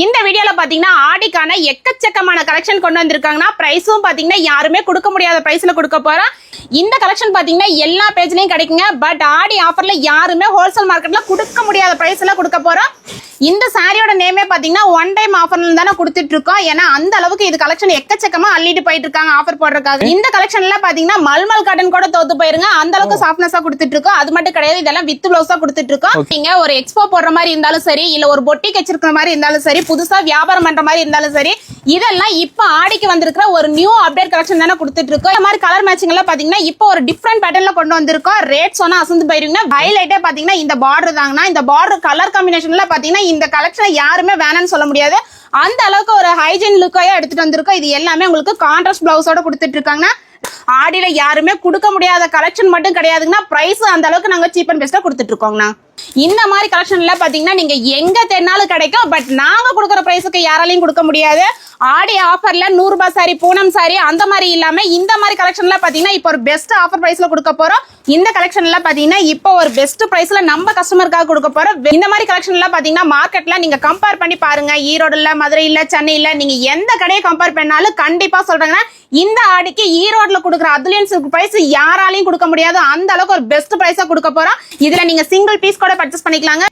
இந்த வீடியோல பாத்தீங்கன்னா ஆடிக்கான எக்கச்சக்கமான கலெக்ஷன் கொண்டு வந்திருக்காங்கன்னா பிரைஸும் பாத்தீங்கன்னா யாருமே கொடுக்க முடியாத பிரைஸ்ல கொடுக்க போறோம். இந்த கலெக்ஷன் பாத்தீங்கன்னா எல்லா பேஜ்லயும் கிடைக்குங்க. பட் ஆடி ஆஃபர்ல யாருமே ஹோல்சேல் மார்க்கெட்ல கொடுக்க முடியாத பிரைஸ்ல கொடுக்க போறோம். இந்த சாரியோட நேமே பாத்தீங்கன்னா ஒன் டைம் ஆஃபர்ல தானே கொடுத்துட்டு இருக்கோம். ஏன்னா அந்த அளவுக்கு இது கலெக்ஷன் எக்கச்சக்கமா அள்ளிட்டு போயிட்டு இருக்காங்க ஆஃபர் போடுறதுக்காக. இந்த கலெக்ஷன்ல பாத்தீங்கன்னா மல்மல் காட்டன் கூட தோத்து போயிருங்க. அந்த அளவுக்கு சாஃப்ட்னஸா கொடுத்துட்டு இருக்கோம். அது மட்டும் கிடையாது, இதெல்லாம் வித் பிளவுஸா கொடுத்துட்டு இருக்கோம். நீங்க ஒரு எக்ஸ்போ போடுற மாதிரி இருந்தாலும் சரி, இல்ல ஒரு பொட்டிக் வச்சிருக்கிற மாதிரி இருந்தாலும் சரி, புதுசா வியாபாரம் பண்ற மாதிரி இருந்தாலும் சரி, இதெல்லாம் இப்ப ஆடிக்கு வந்திருக்கிற ஒரு நியூ அப்டேட் கலெக்ஷன் தானே கொடுத்துட்டு இருக்கோம். இந்த மாதிரி கலர் மேட்சிங் எல்லாம் பாத்தீங்கன்னா இப்போ ஒரு டிஃபரெண்ட் பேட்டர்ன்ல கொண்டு வந்திருக்கோம். ரேட் சொன்னா அசந்து போயிருங்க. ஹைலைட்டே பாத்தீங்கன்னா இந்த பார்டர் தாங்கன்னா, இந்த பார்டர் கலர் காம்பினேஷன்ல பாத்தீங்கன்னா இந்த கலெக்ஷன் யாருமே வேணாம்னு சொல்ல முடியாது. அந்த அளவுக்கு ஒரு ஹைஜீன் லுக்கையா எடுத்துட்டு வந்திருக்கோம். இது எல்லாமே உங்களுக்கு கான்ட்ராஸ்ட் பிளவுஸோட கொடுத்துட்டு இருக்காங்க. ஆடியில யாருமே கொடுக்க முடியாத கலெக்ஷன் மட்டும் கிடையாதுங்கன்னா, பிரைஸ் அந்த அளவுக்கு நாங்க சீப் அண்ட் பெஸ்டா கொடுத்துட்டு இருக்கோங்கண்ணா. இந்த மாதிரி கலெக்ஷன்ல பாத்தீங்கன்னா நீங்க எங்க தேடினாலும் கிடைக்கும். பட் நாங்க கொடுக்குற பிரைஸுக்கு யாராலையும் கொடுக்க முடியாது. ஆடி ஆஃபர்ல 100 ரூபாய் சாரி, பூனம் சாரி அந்த மாதிரி இல்லாம இந்த மாதிரி கலெக்ஷன்ல பாத்தீங்கன்னா இப்போ ஒரு பெஸ்ட் ஆஃபர் பிரைஸ்ல கொடுக்க போறோம். இந்த கலெக்ஷன்ல பாத்தீங்கன்னா இப்போ ஒரு பெஸ்ட் பிரைஸ்ல நம்ம கஸ்டமருக்காக கொடுக்க போறோம். இந்த மாதிரி கலெக்ஷன்ல பாத்தீங்கன்னா மார்க்கெட்ல நீங்க கம்பேர் பண்ணி பாருங்க. ஈரோடுல, மதுரையில, சென்னையில நீங்க எந்த கடையை கம்பேர் பண்ணாலும் கண்டிப்பா சொல்றாங்கன்னா இந்த ஆடிக்கு ஈரோடுல கொடுக்குற அதுலியன் சில்க் பிரைஸ் யாராலையும் கொடுக்க முடியாது. அந்த அளவுக்கு ஒரு பெஸ்ட் பிரைஸா கொடுக்க போறோம். இதுல நீங்க சிங்கிள் பீஸ் கூட பர்ச்சேஸ் பண்ணிக்கலாங்க.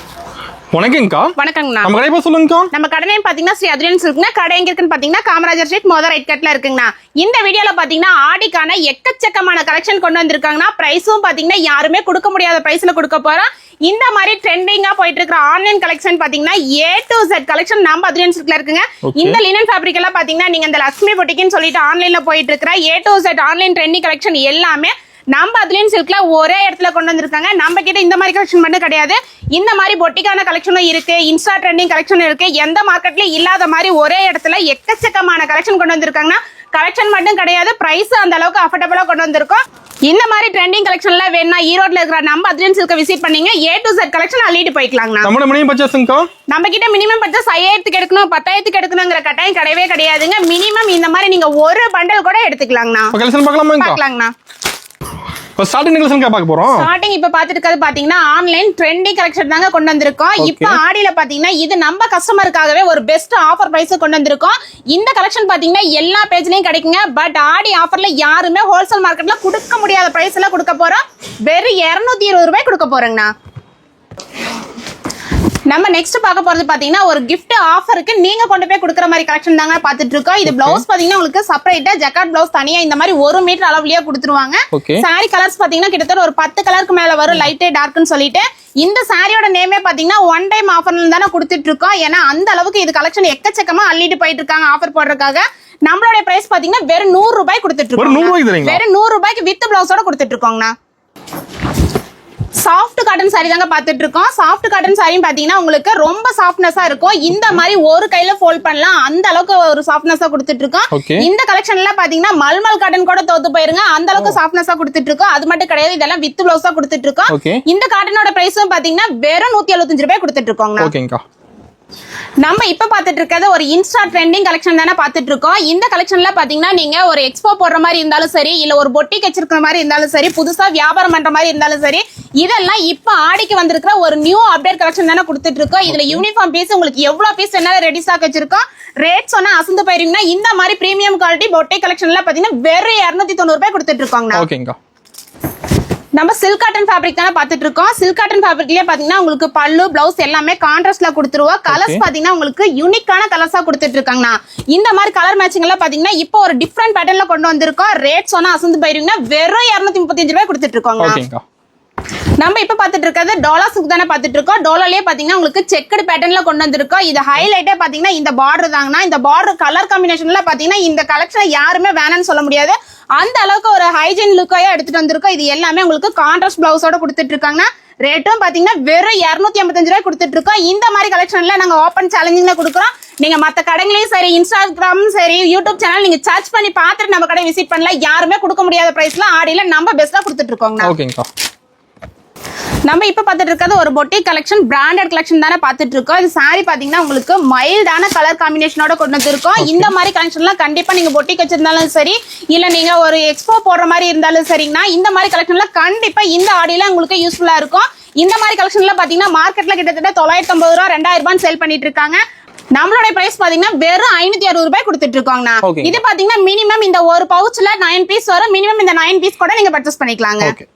வணக்கம்க்கா. வணக்கங்கண்ணா. நம்ம கடை பத்தி சொல்லுங்கக்கா. நம்ம கடை நேம் பாத்தீங்கன்னா ஸ்ரீ அதுலியன் சில்க்னா. கடை எங்க இருக்குன்னு பாத்தீங்கன்னா காமராஜர் ஸ்ட்ரீட் மொதல் ரைட் கட்ல இருக்குங்கண்ணா. இந்த வீடியோல பாத்தீங்கன்னா ஆடிக்கான எக்கச்சக்கமான கலெக்ஷன் கொண்டு வந்திருக்காங்கன்னா பிரைஸும் பாத்தீங்கன்னா யாருமே கொடுக்க முடியாத பிரைஸ்ல கொடுக்க போறோம். இந்த மாதிரி ட்ரெண்டிங்கா போயிட்டு இருக்கிற ஆன்லைன் கலெக்ஷன் பாத்தீங்கன்னா A to Z கலெக்ஷன் நம்ம அதுலியன் சில்க்ல இருக்குங்க. இந்த லினன் ஃபேப்ரிக் எல்லாம் பாத்தீங்கன்னா நீங்க இந்த லக்ஷ்மி பொட்டிக்னு சொல்லிட்டு ஆன்லைன்ல போயிட்டு இருக்கிற A to Z online trending collection எல்லாமே நம்ம அதுலியன் சில்க்ல ஒரே இடத்துல கொண்டு வந்திருக்காங்க. நம்ம கிட்ட இந்த மாதிரி கலெக்ஷன் மட்டும் கிடையாது, இந்த மாதிரி பொட்டிக்கான கலெக்ஷனும் இருக்கு, இன்ஸ்டா ட்ரெண்டிங் கலெக்ஷன் இருக்கு. எந்த மார்க்கெட்லயும் இல்லாத மாதிரி ஒரே இடத்துல எக்கச்சக்கமான கலெக்ஷன் கொண்டு வந்திருக்காங்கன்னா, கலெக்ஷன் மட்டும் கிடையாது, பிரைஸ் அந்த அளவுக்கு அஃபோர்டபுளா கொண்டு வந்திருக்கோம். இந்த மாதிரி ட்ரெண்டிங் கலெக்ஷன்ல வேணா ஈரோட்ல இருக்கிற நம்ம அதுலியன் சில்க் விசிட் பண்ணீங்க. A to Z கலெக்ஷன் அள்ளிட்டு போய்க்கலாங்கண்ணா. நம்ம மினிமம் பர்ச்சேஸ்ங்கா. நம்ம கிட்ட மினிமம் பர்ச்சேஸ் 5000க்கு எடுக்கணும், 10,000க்கு எடுக்கணுங்கிற கட்டாயம் கிடையவே கிடையாதுங்க. மினிமம் இந்த மாதிரி நீங்க ஒரு பண்டல் கூட எடுத்துக்கலாங்கண்ணா. கலெக்ஷன் பார்க்கலாமாங்கண்ணா. ஸ்டார்டிங் கலெக்ஷன் பார்க்க போறோம். ஸ்டார்டிங் இப்ப பாத்துட்டு இருக்கிறது பாத்தீங்கன்னா ஆன்லைன் ட்ரெண்டிங் கலெக்ஷன் தாங்க கொண்டு வந்திருக்கோம். இப்ப ஆடியில பாத்தீங்கன்னா இது நம்ம கஸ்டமருக்காகவே ஒரு பெஸ்ட் ஆஃபர் பிரைஸ் கொண்டு வந்திருக்கோம். இந்த கலெக்ஷன் பாத்தீங்கன்னா எல்லா பேஜ்லயும் கிடைக்குங்க. பட் ஆடி ஆஃபர்ல யாருமே ஹோல்சேல் மார்க்கெட்ல கொடுக்க முடியாத பிரைஸ்ல கொடுக்க போறோம். வெறும் 220 ரூபாய் கொடுக்க போறோங்கண்ணா. நம்ம நெக்ஸ்ட் பார்க்க போறது பாத்தீங்கன்னா ஒரு gift ஆஃபருக்கு நீங்க கொண்டு போய் கொடுக்குற மாதிரி கலெக்ஷன் தாங்க பாத்துட்டு இருக்கோம். இது பிளவுஸ் பாத்தீங்கன்னா உங்களுக்கு செப்பரேட்டா ஜக்கார்ட் பிளவுஸ் தனியா இந்த மாதிரி 1 மீட்டர் அளவுலயே கொடுத்துருவாங்க. சாரி கலர்ஸ் பாத்தீங்கன்னா கிட்டத்தட்ட ஒரு 10 கலருக்கு மேல வரும், லைட் டார்க்னு சொல்லிட்டு. இந்த சாரியோட நேமே பாத்தீங்கன்னா ஒன் டைம் ஆஃபர்ல தானே கொடுத்துட்டு இருக்கோம். ஏன்னா அந்த அளவுக்கு இது கலெக்ஷன் எக்கச்சக்கமா அள்ளிட்டு போயிட்டு இருக்காங்க ஆஃபர் போடுறதுக்காக. நம்மளோட பிரைஸ் பாத்தீங்கன்னா வெறும் 100 ரூபாய் கொடுத்துட்டு இருக்கோம். வெறும் 100 ரூபாய்க்கு வித் பிளவுஸோட கொடுத்துட்டு இருக்கோங்கண்ணா. சாஃப்ட் காட்டன் சாரி தாங்க பாத்துட்டு இருக்கோம். சாஃப்ட் காட்டன் சாரியும் பாத்தீங்கன்னா உங்களுக்கு ரொம்ப சாஃப்ட்னஸா இருக்கும். இந்த மாதிரி ஒரு கையில ஃபோல்ட் பண்ணலாம், அந்த அளவுக்கு ஒரு சாஃப்ட்னஸா கொடுத்துட்டு இருக்கோம். இந்த கலெக்ஷன்ல பாத்தீங்கன்னா மல்மல் காட்டன் கூட தோத்து போயிருங்க. அந்த அளவுக்கு சாஃப்ட்னஸா கொடுத்துட்டு இருக்கோம். அது மட்டும் கிடையாது, இதெல்லாம் வித் பிளவுஸா கொடுத்துட்டு இருக்கோம். இந்த காட்டனோட பிரைஸும் பாத்தீங்கன்னா வெறும் 175 ரூபாய் கொடுத்துட்டு இருக்கோங்க. நம்ம இப்ப பாத்துட்டு இருக்கிறது ஒரு இன்ஸ்டா ட்ரெண்டிங் கலெக்ஷன் தானே பாத்துட்டு இருக்கோம். இந்த கலெக்ஷன்ல பாத்தீங்கன்னா நீங்க ஒரு எக்ஸ்போ போடுற மாதிரி இருந்தாலும் சரி, இல்ல ஒரு பொட்டிக் வச்சிருக்கிற மாதிரி இருந்தாலும் சரி, புதுசா வியாபாரம் பண்ற மாதிரி இருந்தாலும் சரி, இதெல்லாம் இப்ப ஆடிக்கு வந்திருக்கிற ஒரு நியூ அப்டேட் கலெக்ஷன் தானே கொடுத்துட்டு இருக்கோம். இதுல யூனிஃபார்ம் பீஸ் உங்களுக்கு எவ்வளவு பீஸ் என்ன ரெடி ஸ்டாக் வச்சிருக்கோம். ரேட் சொன்னா அசந்து போயிருங்கன்னா இந்த மாதிரி பிரீமியம் குவாலிட்டி பொட்டிக் கலெக்ஷன்ல பாத்தீங்கன்னா வெறும் 290 ரூபாய் கொடுத்துட்டு இருக்கோங்க. நம்ம சில்க் காட்டன் ஃபேப்ரிக் தானே பாத்துட்டு இருக்கோம். சில்க் காட்டன் ஃபேப்ரிக்லயே பாத்தீங்கன்னா உங்களுக்கு பல்லு, பிளவுஸ் எல்லாமே கான்ட்ராஸ்ட்ல கொடுத்துருவோம். கலர்ஸ் பாத்தீங்கன்னா உங்களுக்கு யூனிக்கான கலர்ஸா கொடுத்துட்டு இருக்காங்கண்ணா. இந்த மாதிரி கலர் மேட்சிங் எல்லாம் பாத்தீங்கன்னா இப்போ ஒரு டிஃபரெண்ட் பேட்டர்ன்ல கொண்டு வந்திருக்கோம். ரேட் சொன்னா அசந்து போயிருங்கன்னா வெறும் 235 ரூபாய் கொடுத்துட்டு இருக்கோங்க. நம்ம இப்ப பாத்துட்டு இருக்கிறது டோலா சில்க் தானே பாத்துட்டு இருக்கோம். டோலாலயே பாத்தீங்கன்னா உங்களுக்கு செக்குடு பேட்டர்ன்ல கொண்டு வந்திருக்கோம். இது ஹைலைட்டே பாத்தீங்கன்னா இந்த பார்டர் தாங்கன்னா. இந்த பார்டர் கலர் காம்பினேஷன்ல பாத்தீங்கன்னா இந்த கலெக்ஷன் யாருமே வேணாம்னு சொல்ல முடியாது. அந்த அளவுக்கு ஒரு ஹைஜீன் லுக்கையா எடுத்துட்டு வந்திருக்கோம். இது எல்லாமே உங்களுக்கு கான்ட்ராஸ்ட் பிளவுஸோட கொடுத்துட்டு இருக்காங்க. ரேட்டும் பாத்தீங்கன்னா வெறும் 255 ரூபாய் கொடுத்துட்டு இருக்கோம். இந்த மாதிரி கலெக்ஷன்ல நாங்க ஓபன் சேலஞ்சிங்ல கொடுக்குறோம். நீங்க மத்த கடைகளையும் சரி, இன்ஸ்டாகிராமும் சரி, யூடியூப் சேனல் நீங்க சர்ச் பண்ணி பார்த்துட்டு நம்ம கடை விசிட் பண்ணலாம். யாருமே கொடுக்க முடியாத பிரைஸ்ல ஆடியில நம்ம பெஸ்டா கொடுத்துட்டு இருக்கோங்க. நம்ம இப்ப பாத்துட்டு இருக்கிறது ஒரு பொட்டிக் கலெக்ஷன், பிராண்டட் கலெக்ஷன் தானே பாத்துட்டு இருக்கோம். இது சாரி பாத்தீங்கன்னா உங்களுக்கு மைல்டான கலர் காம்பினேஷனோட கொண்டு வந்திருக்கோம். இந்த மாதிரி கலெக்ஷன்லாம் கண்டிப்பா நீங்க பொட்டிக் வச்சிருந்தாலும் சரி, இல்ல நீங்க ஒரு எக்ஸ்போ போடுற மாதிரி இருந்தாலும் சரிங்கன்னா இந்த மாதிரி கலெக்ஷன்ல கண்டிப்பா இந்த ஆடியில உங்களுக்கு யூஸ்ஃபுல்லா இருக்கும். இந்த மாதிரி கலெக்ஷன்ல பாத்தீங்கன்னா மார்க்கெட்ல கிட்டத்தட்ட 950 ரூபாய் 2000 ரூபாய் சேல் பண்ணிட்டு இருக்காங்க. நம்மளோட பிரைஸ் பாத்தீங்கன்னா வெறும் 560 ரூபாய் கொடுத்துட்டு இருக்கோங்கண்ணா. Okay. இது பாத்தீங்கன்னா மினிமம் இந்த ஒரு பவுச்ல 9 பீஸ் வரும். மினிமம் இந்த 9 பீஸ் கூட நீங்க பர்ச்சேஸ் பண்ணிக்கலாங்க. ஓகே.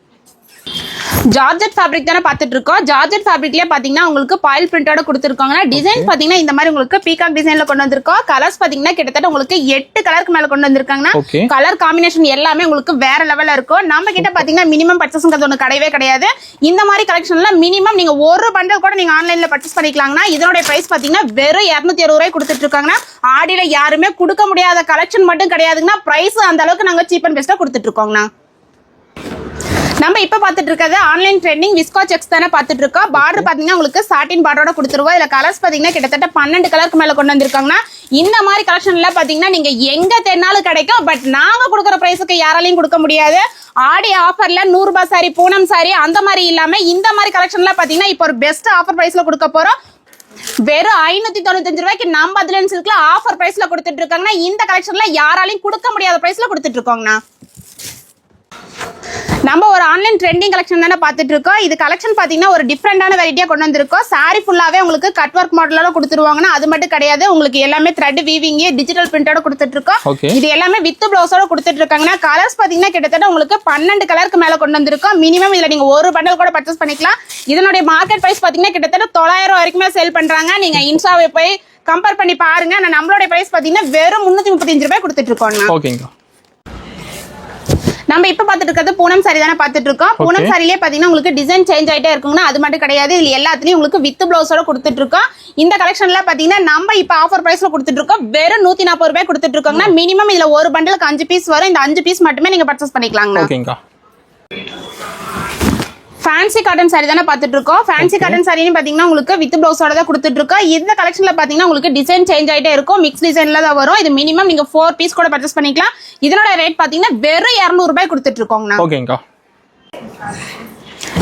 ஜார்ஜெட் ஃபேப்ரிக் தானே பார்த்துட்டு இருக்கோம். ஜார்ஜெட் ஃபேப்ரிக்லயே பாத்தீங்கன்னா உங்களுக்கு பாயில் பிரிண்டோட கொடுத்துருக்காங்க. டிசைன் பாத்தீங்கன்னா இந்த மாதிரி உங்களுக்கு பீகாக் டிசைன்ல கொண்டு வந்திருக்கோம். கலர்ஸ் பாத்தீங்கன்னா கிட்டத்தட்ட உங்களுக்கு 8 கலருக்கு மேல கொண்டு வந்திருக்காங்கன்னா Okay. கலர் காம்பினேஷன் எல்லாமே உங்களுக்கு வேற லெவல்ல இருக்கும். நம்ம கிட்ட பாத்தீங்கன்னா மினிமம் பர்ச்சேஸ்ங்கிறது ஒன்று கிடையவே கிடையாது. இந்த மாதிரி கலெக்ஷன்ல மினிமம் நீங்க ஒரு பண்டல் கூட நீங்க ஆன்லைன்ல பர்ச்சேஸ் பண்ணிக்கலாங்கன்னா இதோட பிரைஸ் பாத்தீங்கன்னா வெறும் 260 ரூபாய் கொடுத்துட்டு இருக்காங்கன்னா ஆடியில யாருமே கொடுக்க முடியாத கலெக்ஷன் மட்டும் கிடையாதுங்கன்னா பிரைஸ் அந்த அளவுக்கு நாங்க சீப் அண்ட் பெஸ்டா கொடுத்துட்டு இருக்கோங்கண்ணா. நம்ம இப்ப பாத்துட்டு இருக்கிறது ஆன்லைன் ட்ரெண்டிங் விஸ்கோ செக்ஸ் தானே பாத்துட்டு இருக்கோம். பார்டர் பாத்தீங்கன்னா உங்களுக்கு சாட்டின் பார்டரோட கொடுத்துருவோம். இதுல கலர்ஸ் பாத்தீங்கன்னா கிட்டத்தட்ட 12 கலருக்கு மேல கொண்டு வந்திருக்காங்கன்னா இந்த மாதிரி கலெக்ஷன்ல பாத்தீங்கன்னா நீங்க எங்க தேடினாலும் கிடைக்கும். பட் நாங்க கொடுக்குற பிரைஸுக்கு யாராலையும் கொடுக்க முடியாது. ஆடி ஆஃபர்ல 100 ரூபாய் சாரி, பூனம் சாரி அந்த மாதிரி இல்லாம இந்த மாதிரி கலெக்ஷன்ல பாத்தீங்கன்னா இப்போ ஒரு பெஸ்ட் ஆஃபர் பிரைஸ்ல கொடுக்க போறோம். வெறும் 595 ரூபாய்க்கு நம்ம அதுல சில்க்ல ஆஃபர் பிரைஸ்ல கொடுத்துட்டு இருக்காங்கன்னா இந்த கலெக்ஷன்ல யாராலையும் கொடுக்க முடியாத பிரைஸ்ல கொடுத்துட்டு இருக்கோங்கண்ணா. நம்ம ஒரு ஆன்லைன் ட்ரெண்டிங் கலெக்ஷன் தானே பார்த்துட்டு இருக்கோம். இது கலெக்ஷன் பாத்தீங்கன்னா ஒரு டிஃப்ரெண்டான வெரைட்டியா கொண்டு வந்திருக்கோம். சாரி ஃபுல்லாவே உங்களுக்கு கட் ஒர்க் மாடலோட கொடுத்துருவாங்கன்னா அது மட்டும் கிடையாது. உங்களுக்கு எல்லாமே த்ரெட் வீவிங் டிஜிட்டல் பிரிண்டோட கொடுத்துட்டு இருக்கோம். இது எல்லாமே வித் பிளவுஸோட கொடுத்துட்டு இருக்காங்கன்னா கலர்ஸ் பாத்தீங்கன்னா கிட்டத்தட்ட உங்களுக்கு 12 கலருக்கு மேல கொண்டு வந்திருக்கோம். மினிமம் இதுல நீங்க ஒரு பண்டல் கூட பர்ச்சேஸ் பண்ணிக்கலாம். இதனுடைய மார்க்கெட் பிரைஸ் பாத்தீங்கன்னா கிட்டத்தட்ட 900 வரைக்குமே சேல் பண்றாங்க. நீங்க இன்ஸ்டாவை போய் கம்பேர் பண்ணி பாருங்க. நம்மளோட பிரைஸ் பாத்தீங்கன்னா வெறும் 335 ரூபாய் கொடுத்துட்டு இருக்கோம். ஓகேங்க. நம்ம இப்ப பாத்துட்டு இருக்கிறது பூனம் சாரி தானே பாத்துட்டு இருக்கோம். பூனம் சாரிலேயே பாத்தீங்கன்னா உங்களுக்கு டிசைன் சேஞ்ச் ஆயிட்டே இருக்குங்கன்னா அது மட்டும் கிடையாது. இதுல எல்லாத்துலயும் உங்களுக்கு வித் பிளவுஸோட கொடுத்துட்டு இருக்கோம். இந்த கலெக்ஷன்ல பாத்தீங்கன்னா நம்ம இப்ப ஆஃபர் பிரைஸ்ல கொடுத்துட்டு இருக்கோம். வெறும் 140 ரூபாய் கொடுத்துட்டு இருக்கோம்னா மினிமம் இதுல ஒரு பண்டலுக்கு 5 பீஸ் வரும். இந்த 5 பீஸ் மட்டுமே நீங்க பர்ச்சேஸ் பண்ணிக்கலாங்க. ஃபேன்சி காட்டன் சாரி தானே பாத்துட்டு இருக்கோம். ஃபேன்சி காட்டன் சாரின்னு பாத்தீங்கன்னா உங்களுக்கு வித் பிளவுஸோட தான் கொடுத்துட்டு இருக்கோம். இந்த கலெக்ஷன்ல பாத்தீங்கன்னா உங்களுக்கு டிசைன் சேஞ்ச் ஆயிட்டே இருக்கும். மிக்ஸ் டிசைன்ல தான் வரும். இது மினிமம் நீங்க 4 பீஸ் கூட பர்ச்சேஸ் பண்ணிக்கலாம். இதனோட ரேட் பாத்தீங்கன்னா வெறும் 200 ரூபாய் கொடுத்துட்டு இருக்கோங்கண்ணா. ஓகேங்கா.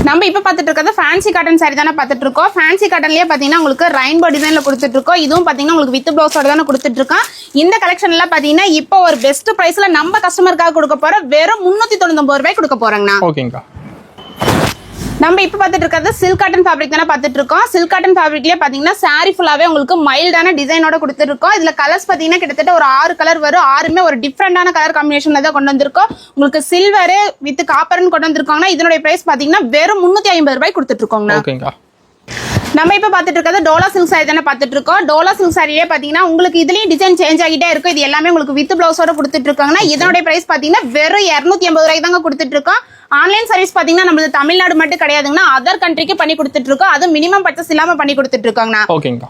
நம்ம இப்ப பாத்துட்டு இருக்கிறது ஃபேன்சி காட்டன் சாரி தானே பாத்துட்டு இருக்கோம். ஃபேன்சி காட்டன்லயே பாத்தீங்கன்னா உங்களுக்கு ரெயின்போ டிசைன்ல கொடுத்துட்டு இருக்கோம். இதுவும் பாத்தீங்கன்னா உங்களுக்கு வித் பிளவுஸோட தானே கொடுத்துட்டு இருக்கோம். இந்த கலெக்ஷன்ல பாத்தீங்கன்னா இப்போ ஒரு பெஸ்ட் பிரைஸ்ல நம்ம கஸ்டமருக்காக கொடுக்க போற வெறும் 399 ரூபாய் கொடுக்க போறோங்கண்ணா. ஓகேங்கா. நம்ம இப்ப பாத்துட்டு இருக்கிறது சில்க் காட்டன் ஃபேப்ரிக் தானே பாத்துட்டு இருக்கோம். சில்க் காட்டன் ஃபேப்ரிக்லயே பாத்தீங்கன்னா சாரி ஃபுல்லாவே உங்களுக்கு மைல்டான டிசைனோட கொடுத்துருக்கோம். இதுல கலர்ஸ் பாத்தீங்கன்னா கிட்டத்தட்ட ஒரு 6 கலர் வரும். 6மே ஒரு டிஃப்ரெண்டான கலர் காம்பினேஷன்ல தான் கொண்டு வந்திருக்கோம். உங்களுக்கு சில்வர் வித் காப்பர்னு கொண்டு வந்திருக்காங்கன்னா இதனுடைய பிரைஸ் பாத்தீங்கன்னா வெறும் 350 ரூபாய் கொடுத்துட்டு இருக்கோங்க. நம்ம இப்ப பாத்துட்டு இருக்கிறது டோலா சில்க் சாரி தானே பாத்துட்டு இருக்கோம். டோலா சில்க் சாரியே பாத்தீங்கன்னா உங்களுக்கு இதுலயும் டிசைன் சேஞ்ச் ஆகிட்டே இருக்கும். இது எல்லாமே உங்களுக்கு வித் பிளவுஸோட கொடுத்துட்டு இருக்காங்கன்னா இதனுடைய பிரைஸ் பாத்தீங்கன்னா வெறும் 280 ரூபாய்க்கு தாங்க கொடுத்துட்டு இருக்கோம். ஆன்லைன் சர்வீஸ் பாத்தீங்கன்னா நம்ம தமிழ்நாடு மட்டும் கிடையாதுங்கன்னா அதர் கண்ட்ரிக்கு பண்ணி கொடுத்துட்டு இருக்கோம். அது மினிமம் பர்ச்சேஸ் இல்லாம பண்ணி கொடுத்துட்டு இருக்காங்கண்ணா. ஓகேங்கா.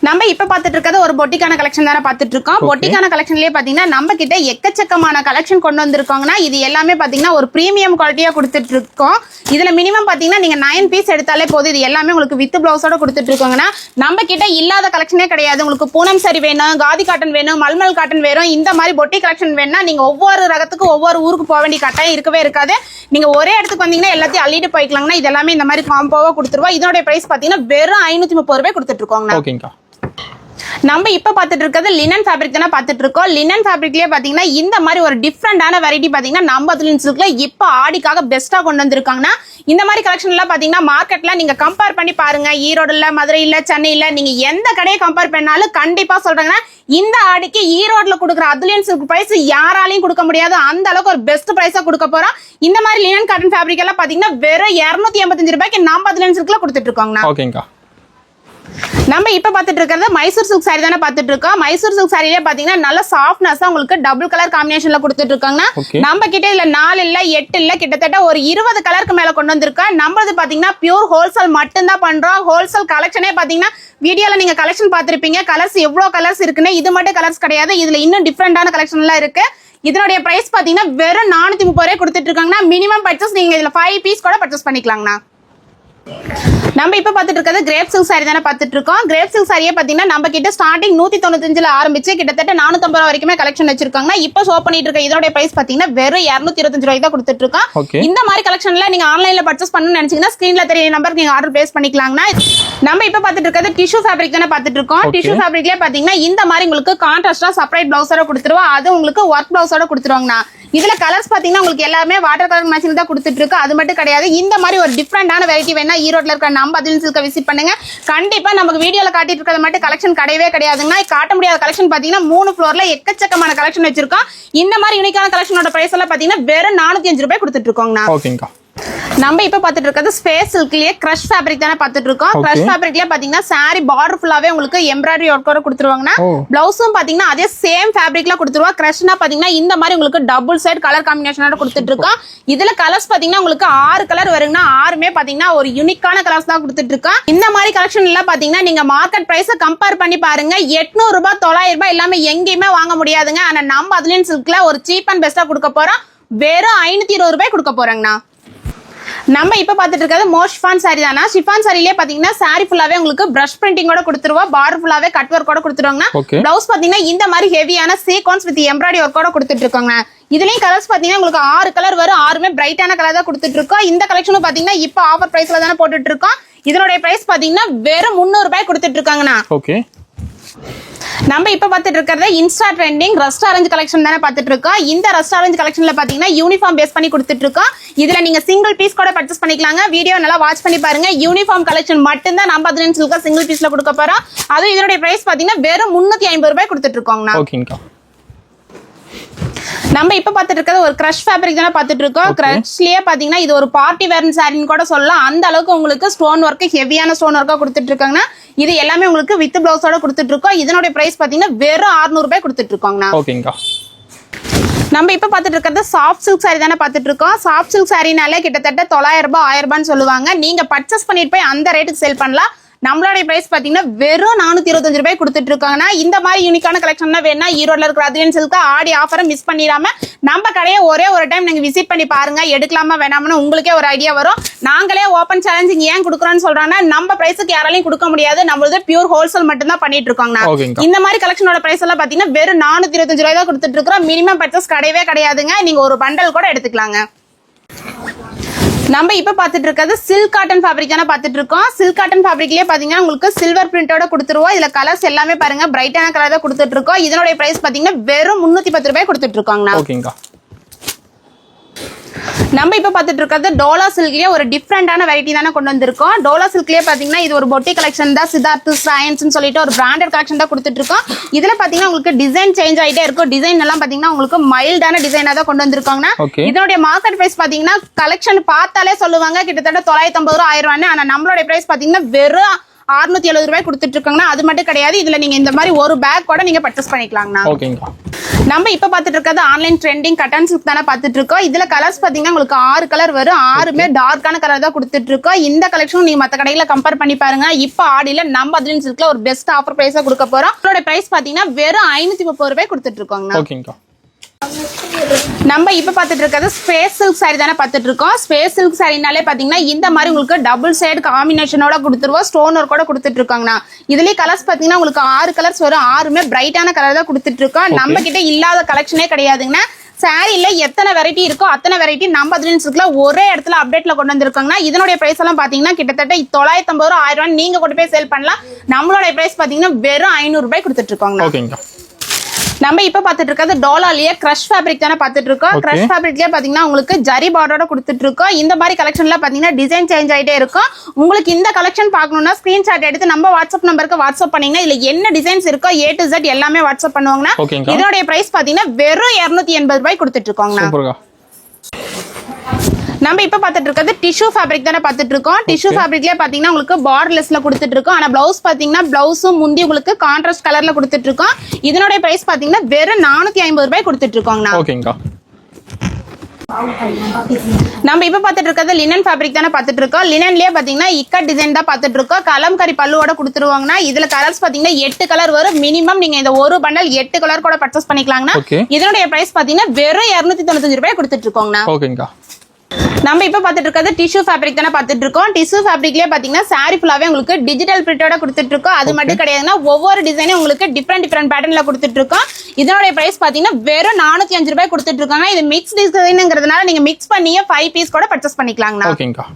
நம்ம இப்ப பாத்துட்டு இருக்கிறது ஒரு பொட்டிக்கான கலெக்ஷன் தானே பாத்துட்டு இருக்கோம். பொட்டிக்கான கலெக்ஷன்லயே பாத்தீங்கன்னா நம்ம கிட்ட எக்கச்சக்கமான கலெக்ஷன் கொண்டு வந்திருக்காங்கன்னா இது எல்லாமே பாத்தீங்கன்னா ஒரு பிரீமியம் குவாலிட்டியா கொடுத்துட்டு இருக்கோம். இதுல மினிமம் பாத்தீங்கன்னா நீங்க 9 பீஸ் எடுத்தாலே போதும். இது எல்லாமே உங்களுக்கு வித் பிளவுஸோட கொடுத்துட்டு இருக்காங்கன்னா நம்ம கிட்ட இல்லாத கலெக்ஷனே கிடையாது. உங்களுக்கு பூனம் சாரி வேணும், காதி காட்டன் வேணும், மல்மல் காட்டன் வேணும், இந்த மாதிரி பொட்டி கலெக்ஷன் வேணும்னா நீங்க ஒவ்வொரு ரகத்துக்கு ஒவ்வொரு ஊருக்கு போக வேண்டிய கட்டாயம் இருக்கவே இருக்காது. நீங்க ஒரே இடத்துக்கு வந்தீங்கன்னா எல்லாத்தையும் அள்ளிட்டு போய்க்கலாங்கன்னா இது எல்லாமே இந்த மாதிரி காம்போவா கொடுத்துருவோம். இதோட பிரைஸ் பாத்தீங்கன்னா வெறும் 530 ரூபாய் கொடுத்துட்டு இருக்கோங்க. நம்ம இப்ப பாத்துட்டு இருக்கிறது லினன் ஃபேப்ரிக் தானே பாத்துட்டு இருக்கோம். லினன் ஃபேப்ரிக்லயே பாத்தீங்கன்னா இந்த மாதிரி ஒரு டிஃப்ரெண்டான வெரைட்டி பாத்தீங்கன்னா நம்ம அதுல சில்க்ல இப்ப ஆடிக்காக பெஸ்டா கொண்டு வந்திருக்காங்கன்னா இந்த மாதிரி கலெக்ஷன் எல்லாம் பாத்தீங்கன்னா மார்க்கெட்ல நீங்க கம்பேர் பண்ணி பாருங்க. ஈரோடுல, மதுரையில, சென்னையில நீங்க எந்த கடையை கம்பேர் பண்ணாலும் கண்டிப்பா சொல்றாங்கன்னா இந்த ஆடிக்கு ஈரோட்ல கொடுக்குற அதுலியன் சில்க் பிரைஸ் யாராலையும் கொடுக்க முடியாது. அந்த அளவுக்கு ஒரு பெஸ்ட் பிரைஸா கொடுக்க போறோம். இந்த மாதிரி லினன் காட்டன் ஃபேப்ரிக் எல்லாம் பாத்தீங்கன்னா வெறும் 285 ரூபாய்க்கு நம்ம அதுலியன் சில்க்ல கொடுத்துட்டு இருக்கோங்கண்ணா. நம்ம இப்ப பாத்துட்டு இருக்கிறது மைசூர் சில்க் சாரி தானே பாத்துட்டு இருக்கோம். மைசூர் சில்க் சாரியே பாத்தீங்கன்னா நல்ல சாஃப்ட்னஸா உங்களுக்கு டபுள் கலர் காம்பினேஷன்ல கொடுத்துட்டு இருக்காங்க. நம்ம கிட்ட இல்ல 4 இல்ல 8 இல்ல கிட்டத்தட்ட ஒரு 20 கலருக்கு மேல கொண்டு வந்திருக்கோம். நம்மளது பாத்தீங்கன்னா பியூர் ஹோல்சேல் மட்டும் தான் பண்றோம். ஹோல்சேல் கலெக்ஷனே பாத்தீங்கன்னா வீடியோல நீங்க கலெக்ஷன் பாத்திருப்பீங்க. கலர்ஸ் எவ்வளவு கலர்ஸ் இருக்குன்னு இது மட்டும் கலர்ஸ் கிடையாது. இதுல இன்னும் டிஃப்ரெண்டான கலெக்ஷன் எல்லாம் இருக்கு. இதனுடைய பிரைஸ் பாத்தீங்கன்னா வெறும் 430 ரூபாய் கொடுத்துட்டு இருக்காங்கன்னா மினிமம் பர்ச்சேஸ் நீங்க இதுல 5 பீஸ் கூட பர்ச்சேஸ் பண்ணிக்கலாங்கண்ணா. நம்ம இப்ப பாத்துட்டு இருக்கிறது கிரேப் சில்க் சாரி தானே பாத்துட்டு இருக்கோம். கிரேப் சில்க் சாரியே பாத்தீங்கன்னா நம்ம கிட்ட ஸ்டார்டிங் 195ல ஆரம்பிச்சு கிட்டத்தட்ட 450 ரூபாய் வரைக்குமே கலெக்ஷன் வச்சிருக்காங்க. இப்ப ஷோ பண்ணிட்டு இருக்க இதோட பிரைஸ் பாத்தீங்கன்னா வெறும் 225 ரூபாய்க்கு தான் கொடுத்துட்டு இருக்கோம். இந்த மாதிரி கலெக்ஷன்ல நீங்க ஆன்லைன்ல பர்ச்சேஸ் பண்ணணும்னு நினைச்சீங்கன்னா ஸ்கிரீன்ல தெரிய நம்பருக்கு நீங்க ஆர்டர் பிளேஸ் பண்ணிக்கலாம்னா. நம்ம இப்ப பாத்துட்டு இருக்கிறது டிஷ்யூ ஃபேப்ரிக் தானே பாத்துட்டு இருக்கோம். டிஷ்யூ ஃபேப்ரிக்லயே பாத்தீங்கன்னா இந்த மாதிரி உங்களுக்கு கான்ட்ராஸ்டா செப்பரேட் பிளவுஸோட கொடுத்துருவோம். அது உங்களுக்கு ஒர்க் பிளவுஸோட கொடுத்துருவாங்கண்ணா. இதுல கலர்ஸ் பாத்தீங்கன்னா உங்களுக்கு எல்லாமே வாட்டர் கலர் மேட்சிங் தான் கொடுத்துட்டு இருக்கு. அது மட்டும் கிடையாது, இந்த மாதிரி ஒரு டிஃப்ரெண்டான வெரைட்டி வேணா ஈரோட்ல இருக்க நம்ம அதில் சில்க விசிட் பண்ணுங்க. கண்டிப்பா நமக்கு வீடியோல காட்டிட்டு இருக்கிறது மட்டும் கலெக்ஷன் கிடையவே கிடையாதுங்க. காட்ட முடியாத கலெக்ஷன் பாத்தீங்கன்னா 3 ஃப்ளோர்ல எக்கச்சக்கமான கலெக்ஷன் வச்சிருக்கோம். இந்த மாதிரி யூனிக்கான கலெக்ஷனோட பிரைஸ் எல்லாம் பாத்தீங்கன்னா வெறும் 405 ரூபாய் கொடுத்துட்டு இருக்கோங்க. ஓகேங்கா. நம்ம இப்ப பாத்துட்டு இருக்கிறது ஸ்பேஸ் சில்க்லயே கிரஷ் ஃபேப்ரிக் தானே பாத்துட்டு இருக்கோம். கிரஷ் ஃபேப்ரிக்லயே பாத்தீங்கன்னா சாரி பார்டர் ஃபுல்லாவே உங்களுக்கு எம்ப்ராய்டரி ஒர்க்கோட கொடுத்துருவாங்கன்னா, பிளவுஸும் பாத்தீங்கன்னா அதே சேம் ஃபேப்ரிக்ல கொடுத்துருவா. கிரஷ்னா பாத்தீங்கன்னா இந்த மாதிரி உங்களுக்கு டபுள் சைடு கலர் காம்பினேஷனோட கொடுத்துட்டு இருக்கோம். இதுல கலர்ஸ் பாத்தீங்கன்னா உங்களுக்கு 6 கலர் வருங்கன்னா 6மே பாத்தீங்கன்னா ஒரு யூனிக்கான கலர்ஸ் தான் கொடுத்துட்டு இருக்கோம். இந்த மாதிரி கலெக்ஷன் எல்லாம் பாத்தீங்கன்னா நீங்க மார்க்கெட் பிரைஸ கம்பேர் பண்ணி பாருங்க. 800 ரூபாய் 900 ரூபாய் எல்லாமே எங்கேயுமே வாங்க முடியாதுங்க. ஆனா நம்ம அதுலயும் சில்க்ல ஒரு சீப் அண்ட் பெஸ்டா கொடுக்க போறோம். வெறும் 520 ரூபாய் கொடுக்க போறாங்கண்ணா. நம்ம இப்ப பாத்துட்டு இருக்கிறது ஷிஃபான் சாரி தானா. ஷிஃபான் சாரிலேயே பாத்தீங்கன்னா சாரி ஃபுல்லாவே உங்களுக்கு பிரஷ் பிரிண்டிங்கோட கொடுத்துருவா. பார்டர் ஃபுல்லாவே கட் ஒர்க்கோட கொடுத்துருவாங்க. பிளவுஸ் பாத்தீங்கன்னா இந்த மாதிரி ஹெவியான சீக்வன்ஸ் வித் எம்ப்ராய்டரி ஒர்க்கோட கொடுத்துட்டு இருக்காங்க. இதுலயும் கலர்ஸ் பாத்தீங்கன்னா உங்களுக்கு 6 கலர் வரும். 6மே பிரைட்டான கலர் தான் கொடுத்துட்டு இருக்கோம். இந்த கலெக்ஷனும் பாத்தீங்கன்னா இப்ப ஆஃபர் பிரைஸ்ல தானே போட்டுட்டு இருக்கோம். இதனுடைய பிரைஸ் பாத்தீங்கன்னா வெறும் 300 ரூபாய் கொடுத்துட்டு இருக்காங்கண்ணா. ஓகே. நம்ம இப்ப பாத்துட்டு இருக்கிறது Insta trending rust orange collection தானே பாத்துட்டு இருக்கோம். இந்த ரஸ்ட் ஆரஞ்சு கலெக்ஷன்ல பாத்தீங்கன்னா யூனிஃபார்ம் பேஸ் பண்ணி கொடுத்துட்டு இருக்கோம். இதுல நீங்க சிங்கிள் பீஸ் கூட பர்ச்சேஸ் பண்ணிக்கலாங்க. வீடியோ நல்லா வாட்ச் பண்ணி பாருங்க. யூனிஃபார்ம் கலெக்ஷன் மட்டும் தான் நம்ம அதுல சில்கா சிங்கிள் பீஸ்ல கொடுக்க போறோம். அதுவும் இதனுடைய பிரைஸ் பாத்தீங்கன்னா வெறும் 350 ரூபாய் கொடுத்துட்டு இருக்கோங்கண்ணா. ஓகேங்கா. நம்ம இப்ப பாத்துட்டு இருக்கிறது ஒரு கிரஷ் ஃபேப்ரிக் தானே பாத்துட்டு இருக்கோம். கிரஷ்லயே பாத்தீங்கன்னா இது ஒரு பார்ட்டி வேர் சாரின்னு கூட சொல்லலாம். அந்த அளவுக்கு உங்களுக்கு ஸ்டோன் ஒர்க் ஹெவியான ஸ்டோன் ஒர்க்கா கொடுத்துட்டு இருக்காங்கன்னா, இது எல்லாமே உங்களுக்கு வித் பிளவுஸோட கொடுத்துட்டு இருக்கோம். இதனுடைய பிரைஸ் பாத்தீங்கன்னா வெறும் 600 ரூபாய் கொடுத்துட்டு இருக்கோங்கண்ணா. ஓகேங்கா. நம்ம இப்ப பாத்துட்டு இருக்கிறது சாஃப்ட் சில்க் சாரி தானே பாத்துட்டு இருக்கோம். சாஃப்ட் சில்க் சாரினாலே கிட்டத்தட்ட 900 ரூபாய் 1000 ரூபான்னு சொல்லுவாங்க. நீங்க பர்ச்சேஸ் பண்ணிட்டு போய் அந்த ரேட்டுக்கு சேல் பண்ணலாம். நம்மளுடைய பிரைஸ் பாத்தீங்கன்னா வெறும் 425 ரூபாய் கொடுத்துட்டு இருக்காங்கன்னா, இந்த மாதிரி யூனிக்கான கலெக்ஷன் வேணா ஈரோட்ல இருக்கிற அதில் சில்க் ஆடி ஆஃபரை மிஸ் பண்ணிடாம நம்ம கடையை ஒரே ஒரு டைம் நீங்க விசிட் பண்ணி பாருங்க. எடுக்கலாமா வேணாம்னு உங்களுக்கே ஒரு ஐடியா வரும். நாங்களே ஓப்பன் சேலஞ்சிங் ஏன் கொடுக்குறோம்னு சொல்றாங்கன்னா, நம்ம பிரைஸுக்கு யாராலையும் கொடுக்க முடியாது. நம்மளது பியூர் ஹோல்சேல் மட்டும் தான் பண்ணிட்டு இருக்கோங்கண்ணா. இந்த மாதிரி கலெக்ஷனோட பிரைஸ் எல்லாம் பாத்தீங்கன்னா வெறும் 425 ரூபாய் தான் கொடுத்துட்டு இருக்கிறோம். மினிமம் பர்ச்சேஸ் கிடையவே கிடையாதுங்க. நீங்க ஒரு பண்டல் கூட எடுத்துக்கலாங்க. நம்ம இப்ப பாத்துட்டு இருக்கிறது சில்க் காட்டன் ஃபேப்ரிக் தானே பாத்துட்டு இருக்கோம். சில்க் காட்டன் ஃபேப்ரிக்லயே பாத்தீங்கன்னா உங்களுக்கு சில்வர் பிரிண்டோட கொடுத்துருவோம். இதுல கலர்ஸ் எல்லாமே பாருங்க பிரைட்டான கலர் தான் கொடுத்துட்டு இருக்கோம். இதனுடைய பிரைஸ் பாத்தீங்கன்னா வெறும் 310 ரூபாய் கொடுத்துட்டு இருக்கோங்கண்ணா. ஓகேங்கா. நம்ம இப்ப பாத்துட்டு இருக்கிறது டோலா சில்க்லயே ஒரு டிஃப்ரெண்டான வெரைட்டி தானே கொண்டு வந்திருக்கோம். டோலா சில்க்லயே பாத்தீங்கன்னா இது ஒரு பொட்டி கலெக்ஷன் தான். சித்தார்த் சயின்ஸ் சொல்லிட்டு ஒரு பிராண்டட் கலெக்ஷன் தான் கொடுத்துட்டு இருக்கோம். இதுல பாத்தீங்கன்னா உங்களுக்கு டிசைன் சேஞ்ச் ஆயிட்டே இருக்கும். டிசைன் எல்லாம் பாத்தீங்கன்னா உங்களுக்கு மைல்டான டிசைனா தான் கொண்டு வந்திருக்காங்கன்னா, இதனுடைய மார்க்கெட் பிரைஸ் பாத்தீங்கன்னா கலெக்ஷன் பார்த்தாலே சொல்லுவாங்க கிட்டத்தட்ட 950 ரூபாய் 1000 ரூபாய். ஆனா நம்மளுடைய பிரைஸ் பாத்தீங்கன்னா வெறும் 670 ரூபாய் கொடுத்துட்டு இருக்காங்கன்னா, அது மட்டும் கிடையாது. இதுல நீங்க இந்த மாதிரி ஒரு பேக் கூட நீங்க பர்ச்சேஸ் பண்ணிக்கலாங்கண்ணா. ஓகேங்கா. நம்ம இப்ப பாத்துட்டு இருக்கிறது ஆன்லைன் ட்ரெண்டிங் கட்டன் சில்க் தானே பாத்துட்டு இருக்கோம். இதுல கலர்ஸ் பாத்தீங்கன்னா உங்களுக்கு 6 கலர் வரும். 6மே டார்க்கான கலர் தான் கொடுத்துட்டு இருக்கோம். இந்த கலெக்ஷன் நீங்க மத்த கடையில கம்பேர் பண்ணி பாருங்க. இப்ப ஆடியில நம்ம அதுல சில்க்ல ஒரு பெஸ்ட் ஆஃபர் பிரைஸா கொடுக்க போறோம். அதோட பிரைஸ் பாத்தீங்கன்னா வெறும் 530 ரூபாய் கொடுத்துட்டு இருக்கோங்கண்ணா. ஓகேங்கா. நம்ம இப்ப பாத்துட்டு இருக்கிறது ஸ்பேஸ் சில்க் சாரி தானே பாத்துட்டு இருக்கோம். ஸ்பேஸ் சில்க் சாரினாலே பாத்தீங்கன்னா இந்த மாதிரி உங்களுக்கு டபுள் சைடு காம்பினேஷனோட கொடுத்துருவோம். ஸ்டோன் ஒர்க் கூட கொடுத்துட்டு இருக்காங்கண்ணா. இதுலயே கலர்ஸ் பாத்தீங்கன்னா உங்களுக்கு 6 கலர்ஸ் வரும். 6மே பிரைட்டான கலர் தான் கொடுத்துட்டு இருக்கோம். நம்ம கிட்ட இல்லாத கலெக்ஷனே கிடையாதுங்கண்ணா. சாரில எத்தனை வெரைட்டி இருக்கோ அத்தனை வெரைட்டி நம்ம அதுல ஒரே இடத்துல அப்டேட்ல கொண்டு வந்திருக்காங்கன்னா, இதனுடைய பிரைஸ் எல்லாம் பாத்தீங்கன்னா கிட்டத்தட்ட 950 ரூபாய் 1000 ரூபாய் நீங்க கொண்டு போய் சேல் பண்ணலாம். நம்மளோட பிரைஸ் பாத்தீங்கன்னா வெறும் 500 ரூபாய் கொடுத்துட்டு இருக்கோங்க. நம்ம இப்ப பாத்துட்டு இருக்கிறது டோலாலயே கிரஷ் ஃபேப்ரிக் தானே பாத்துட்டு இருக்கோம். கிரஷ் ஃபேப்ரிக்லயே பாத்தீங்கன்னா உங்களுக்கு ஜரி பார்டரோட கொடுத்துட்டு இருக்கோம். இந்த மாதிரி கலெக்ஷன்ல பாத்தீங்கன்னா டிசைன் சேஞ்ச் ஆயிட்டே இருக்கும். உங்களுக்கு இந்த கலெக்ஷன் பார்க்கணும்னா ஸ்கிரீன்ஷாட் எடுத்து நம்ம வாட்ஸ்அப் நம்பருக்கு வாட்ஸ்அப் பண்ணீங்கன்னா இதுல என்ன டிசைன்ஸ் இருக்கோ A to Z எல்லாமே வாட்ஸ்அப் பண்ணுவாங்கன்னா, இதோட பிரைஸ் பாத்தீங்கன்னா வெறும் 280 ரூபாய் கொடுத்துட்டு இருக்கோங்க. நம்ம இப்ப பாத்துட்டு இருக்கிறது டிஷ்யூ ஃபேப்ரிக் தானே பாத்துட்டு இருக்கோம். டிஷ்யூ ஃபேப்ரிக்லயே பாத்தீங்கன்னா உங்களுக்கு பார்டர்லெஸ்ல கொடுத்துட்டு இருக்கோம். ஆனா பிளவுஸ் பாத்தீங்கன்னா பிளவுஸும் முந்தி உங்களுக்கு கான்ட்ராஸ்ட் கலர்ல கொடுத்துட்டு இருக்கோம். இதனுடைய பிரைஸ் பாத்தீங்கன்னா வெறும் 450 ரூபாய் கொடுத்துட்டு இருக்கோங்கண்ணா. நம்ம இப்ப பாத்துட்டு இருக்கிறது லினன் ஃபேப்ரிக் தானே பாத்துட்டு இருக்கோம். லினன்லயே பாத்தீங்கன்னா இக்கட் டிசைன் தான் பாத்துட்டு இருக்கோம். கலம்கரி பல்லுவோட கொடுத்துருவாங்கன்னா, இதுல கலர்ஸ் பாத்தீங்கன்னா 8 கலர் வரும். மினிமம் நீங்க இந்த ஒரு பண்டல் 8 கலர் கூட பர்ச்சேஸ் பண்ணிக்கலாங்கன்னா, இதனுடைய பிரைஸ் பாத்தீங்கன்னா வெறும் 295 ரூபாய் கொடுத்துட்டு இருக்கோங்கண்ணா. நம்ம இப்ப பாத்துட்டு இருக்கிறது டிஷ்யூ ஃபேப்ரிக் தானே பாத்துட்டு இருக்கோம். டிஷ்யூ ஃபேப்ரிக்லயே பாத்தீங்கன்னா சாரி ஃபுல்லாவே உங்களுக்கு டிஜிட்டல் பிரிண்டோட கொடுத்துட்டு இருக்கோம். அது மட்டும் கிடையாதுன்னா ஒவ்வொரு டிசைனும் உங்களுக்கு டிஃப்ரெண்ட் பேட்டர்ன்ல கொடுத்துட்டு இருக்கோம். இதோட பிரைஸ் பாத்தீங்கன்னா வெறும் 405 ரூபாய் கொடுத்துட்டு இருக்காங்க. இது மிக்ஸ் டிசைன்ங்கிறதுனால நீங்க மிக்ஸ் பண்ணியே 5 பீஸ் கூட பர்ச்சேஸ் பண்ணிக்கலாங்கண்ணா.